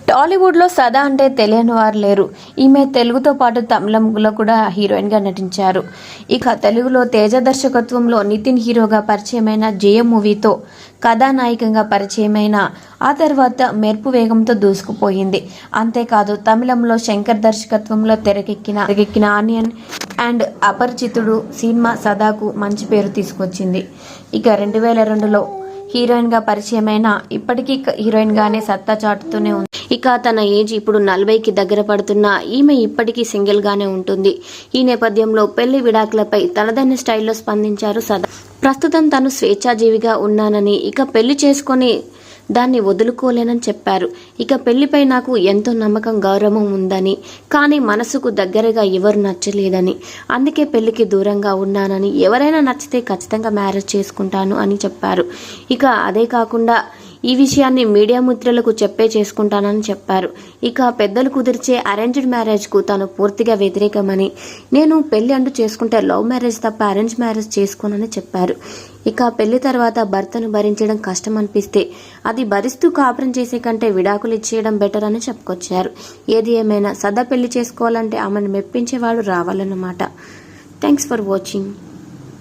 టాలీవుడ్ లో సదా అంటే తెలియని వారు లేరు. ఈమె తెలుగుతో పాటు తమిళంలో కూడా హీరోయిన్ గా నటించారు. ఇక తెలుగులో తేజ దర్శకత్వంలో నితిన్ హీరోగా పరిచయమైన జయ మూవీతో కథానాయికగా పరిచయమైన ఆ తర్వాత మెరుపు వేగంతో దూసుకుపోయింది. అంతేకాదు తమిళంలో శంకర్ దర్శకత్వంలో తెరకెక్కిన ఆనియన్ అండ్ అపరిచితుడు సినిమా సదాకు మంచి పేరు తీసుకొచ్చింది. ఇక 2002లో హీరోయిన్ గా పరిచయమైన ఇప్పటికీ హీరోయిన్ గానే సత్తా చాటుతూనే ఉంది. ఇక తన ఏజ్ ఇప్పుడు 40కి దగ్గర పడుతున్న ఈమె ఇప్పటికీ సింగిల్ గానే ఉంటుంది. ఈ నేపథ్యంలో పెళ్లి విడాకులపై తనదైన స్టైల్లో స్పందించారు సదా. ప్రస్తుతం తను స్వేచ్ఛాజీవిగా ఉన్నానని, ఇక పెళ్లి చేసుకొని దాన్ని వదులుకోలేనని చెప్పారు. ఇక పెళ్లిపై నాకు ఎంతో నమ్మకం, గౌరవం ఉందని, కానీ మనసుకు దగ్గరగా ఎవరు నచ్చలేదని, అందుకే పెళ్లికి దూరంగా ఉన్నానని, ఎవరైనా నచ్చితే ఖచ్చితంగా మ్యారేజ్ చేసుకుంటాను అని చెప్పారు. ఇక అదే కాకుండా ఈ విషయాన్ని మీడియా మిత్రులకు చెప్పే చేసుకుంటానని చెప్పారు. ఇక పెద్దలు కుదిర్చే అరేంజ్డ్ మ్యారేజ్ కు తాను పూర్తిగా వ్యతిరేకమని, నేను పెళ్లి అంటూ చేసుకుంటే లవ్ మ్యారేజ్ తప్ప అరేంజ్ మ్యారేజ్ చేసుకోనని చెప్పారు. ఇక పెళ్లి తర్వాత భర్తను భరించడం కష్టం అనిపిస్తే అది భరిస్తూ కాపురం చేసే కంటే విడాకులు ఇచ్చేయడం బెటర్ అని చెప్పుకొచ్చారు. ఏది ఏమైనా సదా పెళ్లి చేసుకోవాలంటే ఆమెను మెప్పించేవాడు రావాలన్నమాట. Thanks for watching.